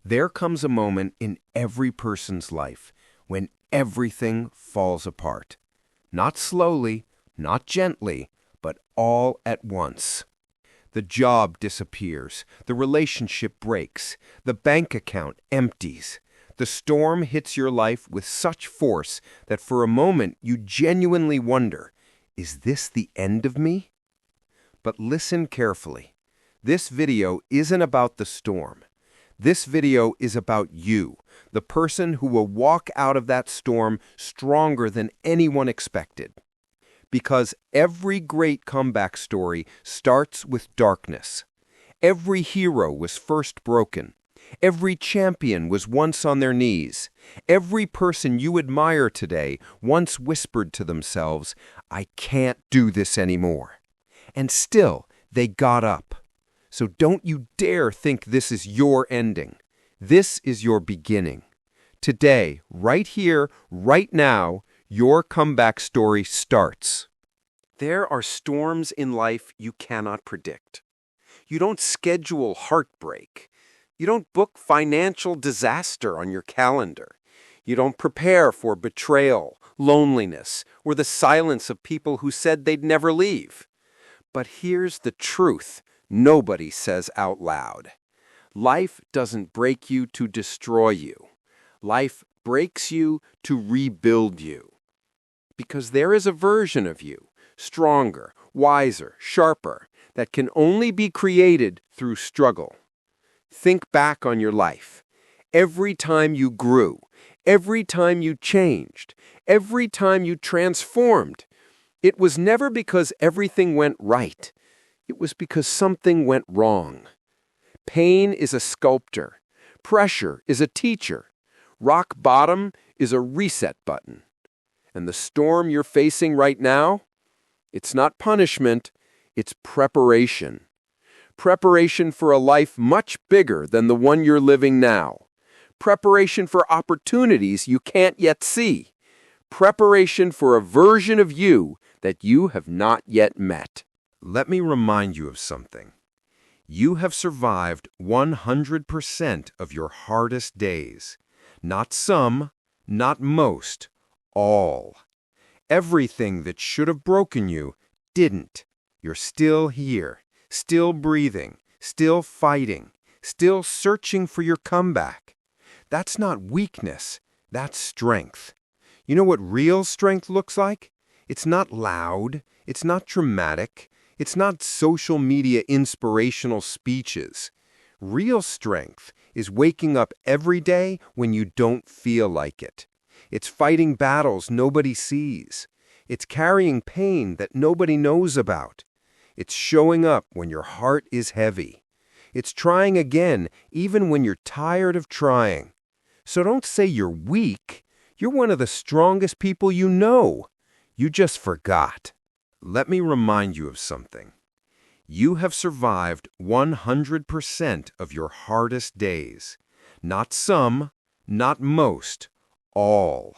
There comes a moment in every person's life when everything falls apart. Not slowly, not gently, but all at once. The job disappears, the relationship breaks, the bank account empties. The storm hits your life with such force that for a moment you genuinely wonder, is this the end of me? But listen carefully. This video isn't about the storm. This video is about you, the person who will walk out of that storm stronger than anyone expected. Because every great comeback story starts with darkness. Every hero was first broken. Every champion was once on their knees. Every person you admire today once whispered to themselves, "I can't do this anymore." And still, they got up. So don't you dare think this is your ending. This is your beginning. Today, right here, right now, your comeback story starts. There are storms in life you cannot predict. You don't schedule heartbreak. You don't book financial disaster on your calendar. You don't prepare for betrayal, loneliness, or the silence of people who said they'd never leave. But here's the truth nobody says out loud. Life doesn't break you to destroy you. Life breaks you to rebuild you. Because there is a version of you, stronger, wiser, sharper, that can only be created through struggle. Think back on your life. Every time you grew, every time you changed, every time you transformed, it was never because everything went right. It was because something went wrong. Pain is a sculptor. Pressure is a teacher. Rock bottom is a reset button. And the storm you're facing right now, it's not punishment, it's preparation. Preparation for a life much bigger than the one you're living now. Preparation for opportunities you can't yet see. Preparation for a version of you that you have not yet met. Let me remind you of something. You have survived 100% of your hardest days. Not some, not most, all. Everything that should have broken you didn't. You're still here, still breathing, still fighting, still searching for your comeback. That's not weakness, that's strength. You know what real strength looks like? It's not loud, it's not dramatic, it's not social media inspirational speeches. Real strength is waking up every day when you don't feel like it. It's fighting battles nobody sees. It's carrying pain that nobody knows about. It's showing up when your heart is heavy. It's trying again even when you're tired of trying. So don't say you're weak. You're one of the strongest people you know. You just forgot. Let me remind you of something. You have survived 100% of your hardest days. Not some, not most, all.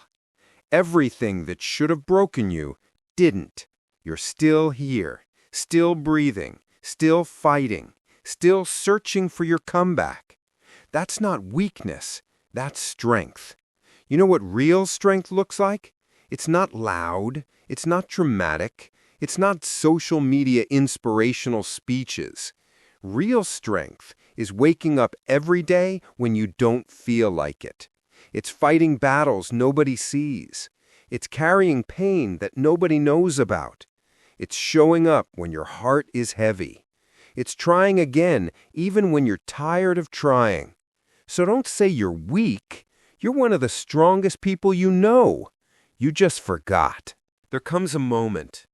Everything that should have broken you didn't. You're still here, still breathing, still fighting, still searching for your comeback. That's not weakness, that's strength. You know what real strength looks like? It's not loud, it's not dramatic, it's not social media inspirational speeches. Real strength is waking up every day when you don't feel like it. It's fighting battles nobody sees. It's carrying pain that nobody knows about. It's showing up when your heart is heavy. It's trying again even when you're tired of trying. So don't say you're weak. You're one of the strongest people you know. You just forgot. There comes a moment,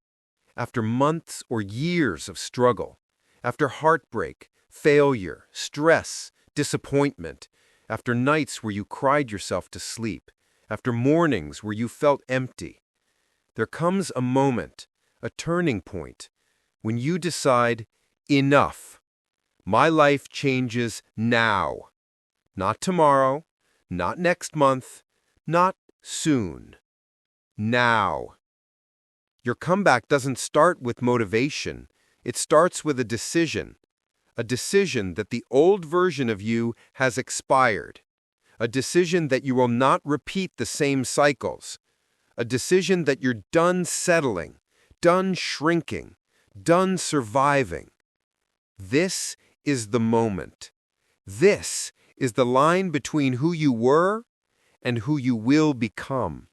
after months or years of struggle, after heartbreak, failure, stress, disappointment, after nights where you cried yourself to sleep, after mornings where you felt empty, there comes a moment, a turning point, when you decide, enough. My life changes now. Not tomorrow, not next month, not soon. Now. Your comeback doesn't start with motivation. It starts with a decision. A decision that the old version of you has expired. A decision that you will not repeat the same cycles. A decision that you're done settling, done shrinking, done surviving. This is the moment. This is the line between who you were and who you will become.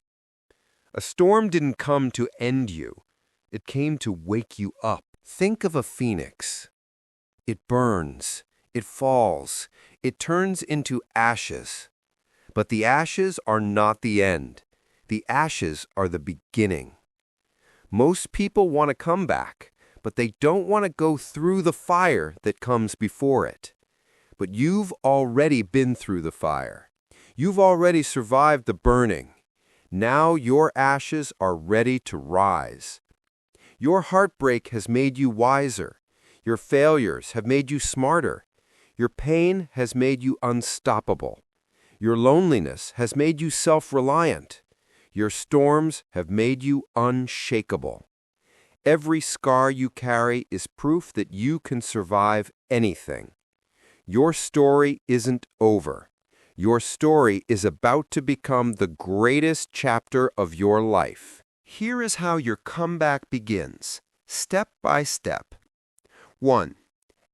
A storm didn't come to end you. It came to wake you up. Think of a phoenix. It burns, it falls, it turns into ashes. But the ashes are not the end. The ashes are the beginning. Most people want to come back, but they don't want to go through the fire that comes before it. But you've already been through the fire. You've already survived the burning. Now your ashes are ready to rise. Your heartbreak has made you wiser. Your failures have made you smarter. Your pain has made you unstoppable. Your loneliness has made you self-reliant. Your storms have made you unshakable. Every scar you carry is proof that you can survive anything. Your story isn't over. Your story is about to become the greatest chapter of your life. Here is how your comeback begins, step by step. 1.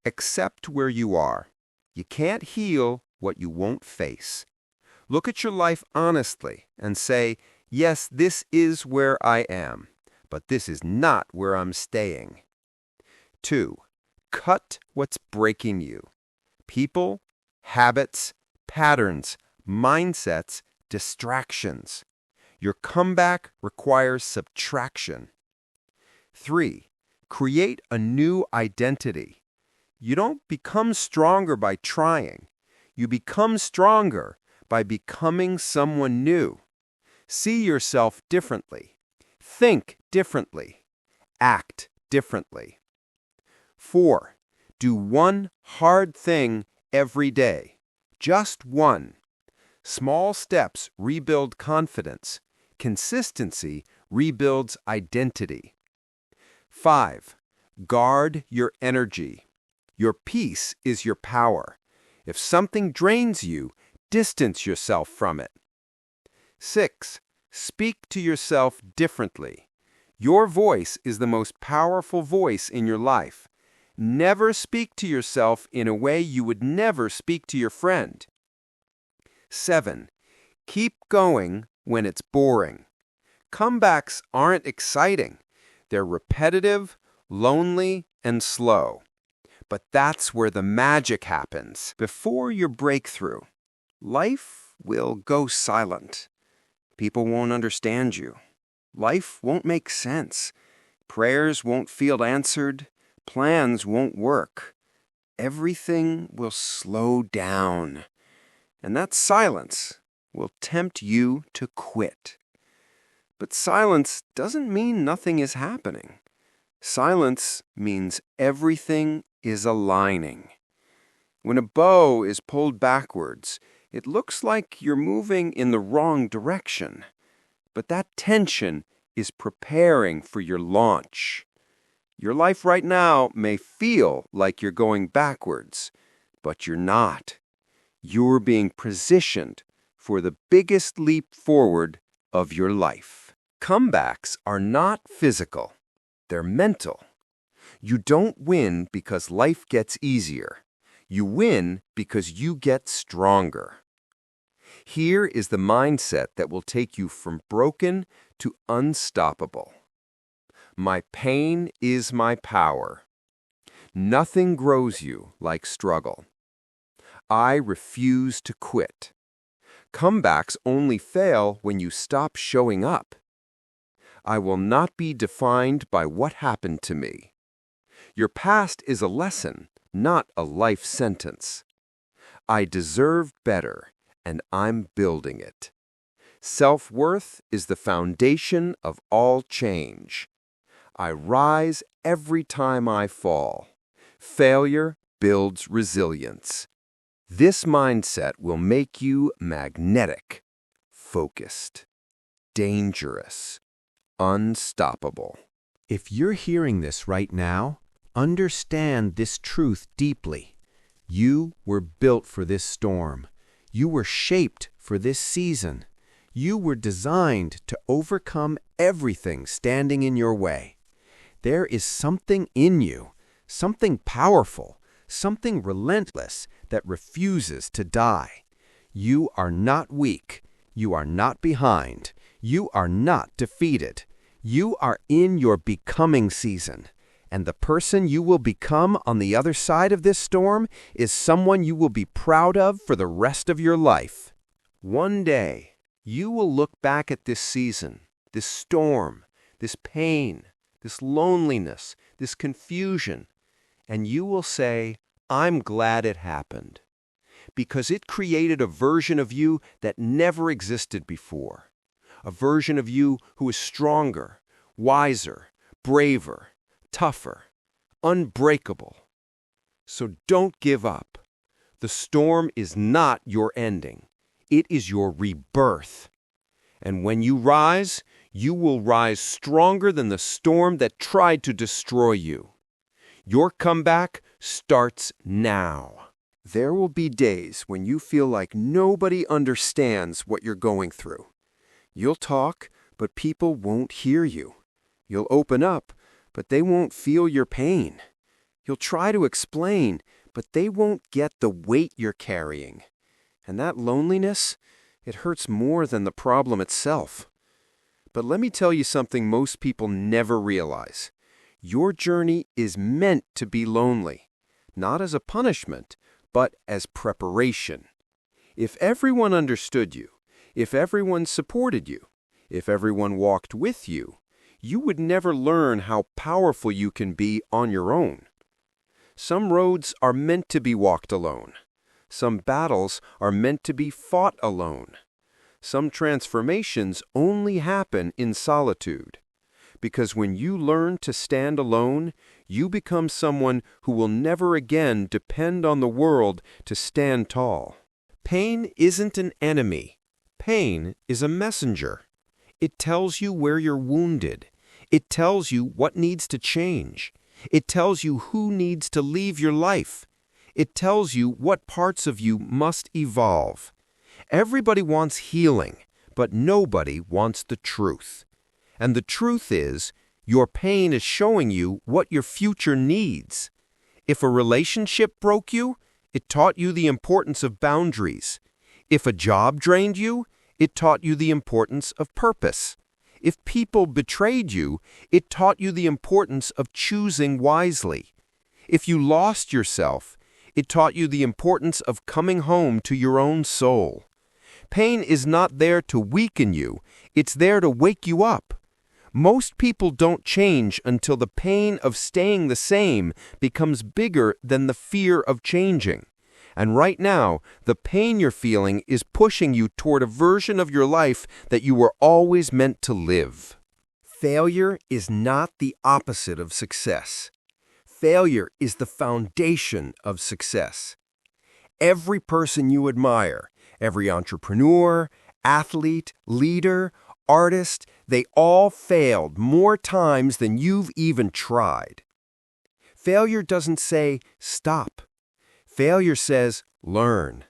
Accept where you are. You can't heal what you won't face. Look at your life honestly and say, yes, this is where I am, but this is not where I'm staying. 2. Cut what's breaking you. People, habits, patterns, mindsets, distractions. Your comeback requires subtraction. 3. Create a new identity. You don't become stronger by trying. You become stronger by becoming someone new. See yourself differently. Think differently. Act differently. 4. Do one hard thing every day. Just one. Small steps rebuild confidence. Consistency rebuilds identity. 5. Guard your energy. Your peace is your power. If something drains you, distance yourself from it. 6. Speak to yourself differently. Your voice is the most powerful voice in your life. Never speak to yourself in a way you would never speak to your friend. 7. Keep going when it's boring. Comebacks aren't exciting. They're repetitive, lonely, and slow. But that's where the magic happens. Before your breakthrough, life will go silent. People won't understand you. Life won't make sense. Prayers won't feel answered. Plans won't work. Everything will slow down. And that silence will tempt you to quit. But silence doesn't mean nothing is happening. Silence means everything is aligning. When a bow is pulled backwards, it looks like you're moving in the wrong direction. But that tension is preparing for your launch. Your life right now may feel like you're going backwards, but you're not. You're being positioned for the biggest leap forward of your life. Comebacks are not physical. They're mental. You don't win because life gets easier. You win because you get stronger. Here is the mindset that will take you from broken to unstoppable. My pain is my power. Nothing grows you like struggle. I refuse to quit. Comebacks only fail when you stop showing up. I will not be defined by what happened to me. Your past is a lesson, not a life sentence. I deserve better, and I'm building it. Self-worth is the foundation of all change. I rise every time I fall. Failure builds resilience. This mindset will make you magnetic, focused, dangerous, unstoppable. If you're hearing this right now, Understand this truth deeply. You were built for this storm. You were shaped for this season. You were designed to overcome everything standing in your way. There is something in you, something powerful, something relentless that refuses to die. You are not weak. You are not behind. You are not defeated. You are in your becoming season. And the person you will become on the other side of this storm is someone you will be proud of for the rest of your life. One day, you will look back at this season, this storm, this pain, this loneliness, this confusion, and you will say, "I'm glad it happened," because it created a version of you that never existed before, a version of you who is stronger, wiser, braver, tougher, unbreakable. So don't give up. The storm is not your ending. It is your rebirth. And when you rise, you will rise stronger than the storm that tried to destroy you. Your comeback starts now. There will be days when you feel like nobody understands what you're going through. You'll talk, but people won't hear you. You'll open up, but they won't feel your pain. You'll try to explain, but they won't get the weight you're carrying. And that loneliness, it hurts more than the problem itself. But let me tell you something most people never realize. Your journey is meant to be lonely, not as a punishment, but as preparation. If everyone understood you, if everyone supported you, if everyone walked with you, you would never learn how powerful you can be on your own. Some roads are meant to be walked alone. Some battles are meant to be fought alone. Some transformations only happen in solitude. Because when you learn to stand alone, you become someone who will never again depend on the world to stand tall. Pain isn't an enemy. Pain is a messenger. It tells you where you're wounded. It tells you what needs to change. It tells you who needs to leave your life. It tells you what parts of you must evolve. Everybody wants healing, but nobody wants the truth. And the truth is, your pain is showing you what your future needs. If a relationship broke you, it taught you the importance of boundaries. If a job drained you, it taught you the importance of purpose. If people betrayed you, it taught you the importance of choosing wisely. If you lost yourself, it taught you the importance of coming home to your own soul. Pain is not there to weaken you, it's there to wake you up. Most people don't change until the pain of staying the same becomes bigger than the fear of changing. And right now, the pain you're feeling is pushing you toward a version of your life that you were always meant to live. Failure is not the opposite of success. Failure is the foundation of success. Every person you admire, every entrepreneur, athlete, leader, artist, they all failed more times than you've even tried. Failure doesn't say, stop. Failure says, learn.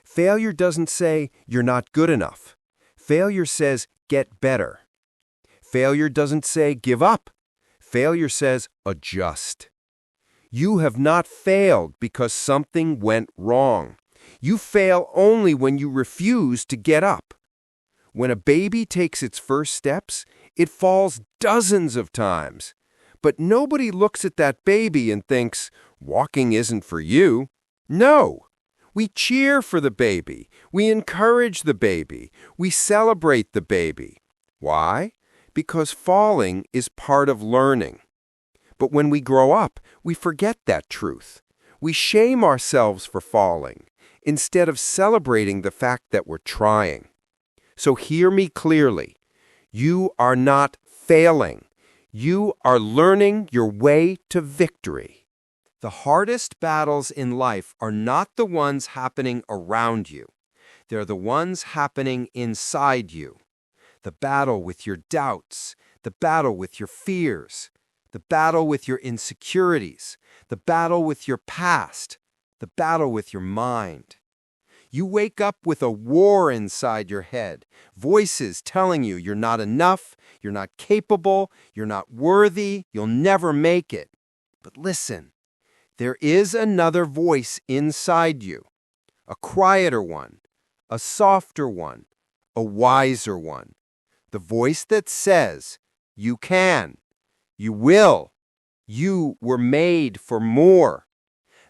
Failure doesn't say, you're not good enough. Failure says, get better. Failure doesn't say, give up. Failure says, adjust. You have not failed because something went wrong. You fail only when you refuse to get up. When a baby takes its first steps, it falls dozens of times. But nobody looks at that baby and thinks, walking isn't for you. No. We cheer for the baby. We encourage the baby. We celebrate the baby. Why? Because falling is part of learning. But when we grow up, we forget that truth. We shame ourselves for falling, instead of celebrating the fact that we're trying. So hear me clearly. You are not failing. You are learning your way to victory. The hardest battles in life are not the ones happening around you. They're the ones happening inside you. The battle with your doubts, the battle with your fears, the battle with your insecurities, the battle with your past, the battle with your mind. You wake up with a war inside your head, voices telling you you're not enough, you're not capable, you're not worthy, you'll never make it. But listen, there is another voice inside you, a quieter one, a softer one, a wiser one. The voice that says, you can, you will, you were made for more.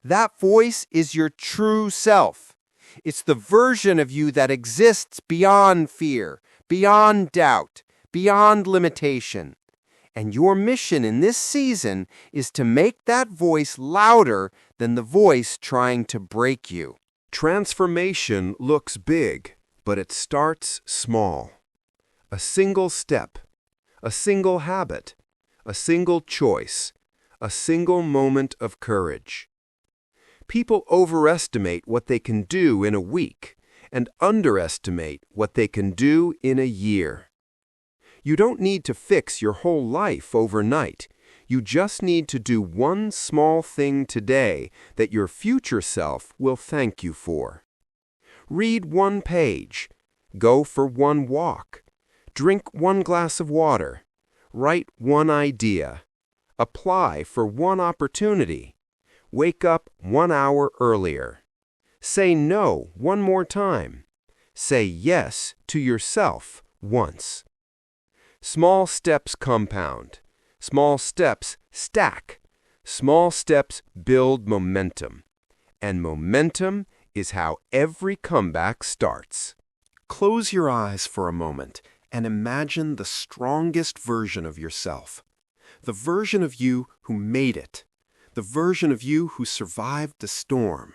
That voice is your true self. It's the version of you that exists beyond fear, beyond doubt, beyond limitation. And your mission in this season is to make that voice louder than the voice trying to break you. Transformation looks big, but it starts small. A single step, a single habit, a single choice, a single moment of courage. People overestimate what they can do in a week and underestimate what they can do in a year. You don't need to fix your whole life overnight. You just need to do one small thing today that your future self will thank you for. Read one page. Go for one walk. Drink one glass of water. Write one idea. Apply for one opportunity. Wake up 1 hour earlier. Say no one more time. Say yes to yourself once. Small steps compound. Small steps stack. Small steps build momentum. And momentum is how every comeback starts. Close your eyes for a moment and imagine the strongest version of yourself. The version of you who made it. The version of you who survived the storm.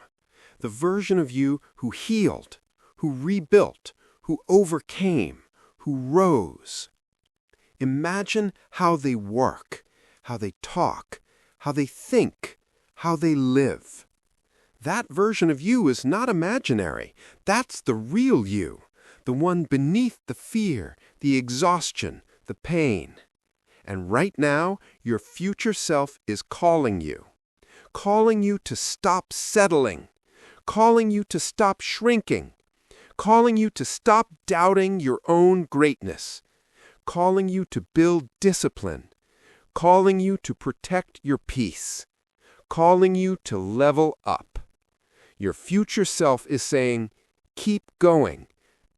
The version of you who healed, who rebuilt, who overcame, who rose. Imagine how they work, how they talk, how they think, how they live. That version of you is not imaginary. That's the real you, the one beneath the fear, the exhaustion, the pain. And right now, your future self is calling you to stop settling, calling you to stop shrinking, calling you to stop doubting your own greatness, calling you to build discipline, calling you to protect your peace, calling you to level up. Your future self is saying, keep going,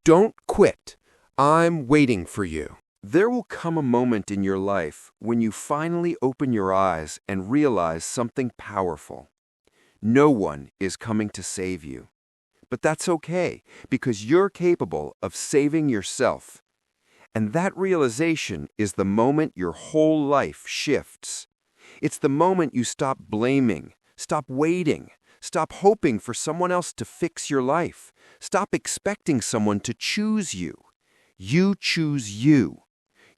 don't quit, I'm waiting for you. There will come a moment in your life when you finally open your eyes and realize something powerful. No one is coming to save you. But that's okay, because you're capable of saving yourself. And that realization is the moment your whole life shifts. It's the moment you stop blaming, stop waiting, stop hoping for someone else to fix your life, stop expecting someone to choose you. You choose you.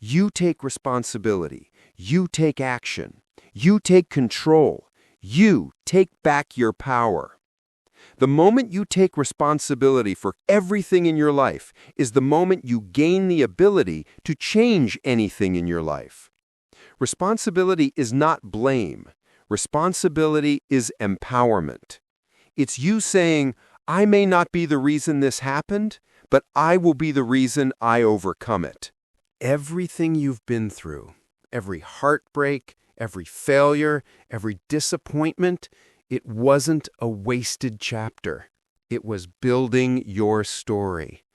You take responsibility. You take action. You take control. You take back your power. The moment you take responsibility for everything in your life is the moment you gain the ability to change anything in your life. Responsibility is not blame. Responsibility is empowerment. It's you saying, I may not be the reason this happened, but I will be the reason I overcome it. Everything you've been through, every heartbreak, every failure, every disappointment, it wasn't a wasted chapter. It was building your story.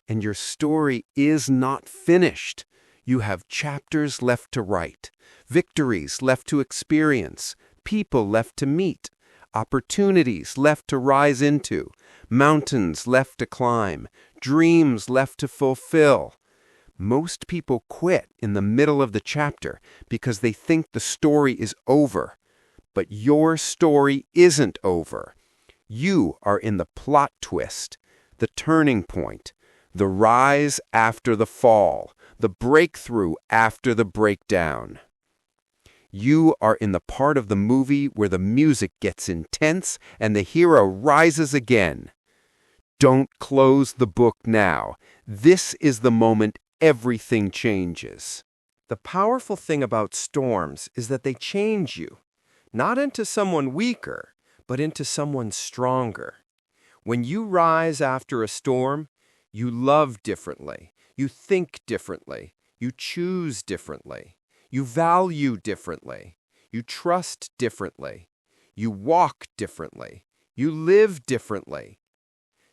And your story is not finished. You have chapters left to write, victories left to experience, people left to meet, opportunities left to rise into, mountains left to climb, dreams left to fulfill. Most people quit in the middle of the chapter because they think the story is over. But your story isn't over. You are in the plot twist, the turning point, the rise after the fall, the breakthrough after the breakdown. You are in the part of the movie where the music gets intense and the hero rises again. Don't close the book now. This is the moment everything changes. The powerful thing about storms is that they change you, not into someone weaker, but into someone stronger. When you rise after a storm, you love differently, you think differently, you choose differently, you value differently, you trust differently, you walk differently, you live differently.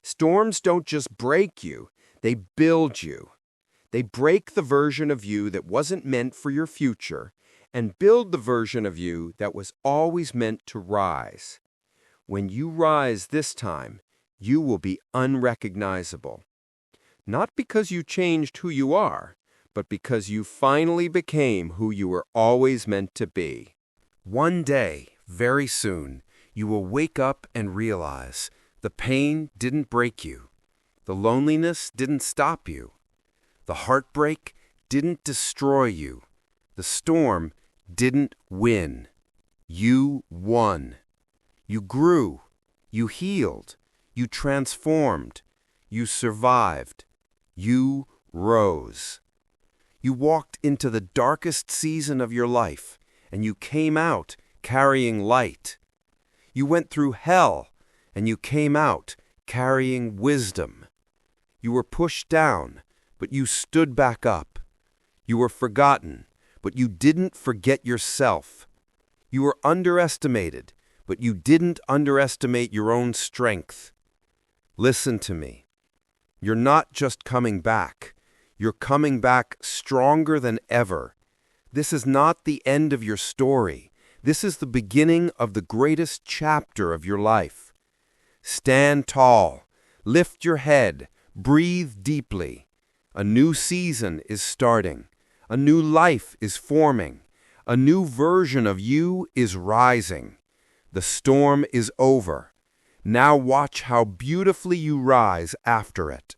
Storms don't just break you, they build you. They break the version of you that wasn't meant for your future and build the version of you that was always meant to rise. When you rise this time, you will be unrecognizable. Not because you changed who you are, but because you finally became who you were always meant to be. One day, very soon, you will wake up and realize the pain didn't break you. The loneliness didn't stop you. The heartbreak didn't destroy you. The storm didn't win. You won. You grew. You healed. You transformed. You survived. You rose. You walked into the darkest season of your life, and you came out carrying light. You went through hell, and you came out carrying wisdom. You were pushed down, but you stood back up. You were forgotten, but you didn't forget yourself. You were underestimated, but you didn't underestimate your own strength. Listen to me. You're not just coming back. You're coming back stronger than ever. This is not the end of your story. This is the beginning of the greatest chapter of your life. Stand tall. Lift your head. Breathe deeply. A new season is starting. A new life is forming. A new version of you is rising. The storm is over. Now watch how beautifully you rise after it.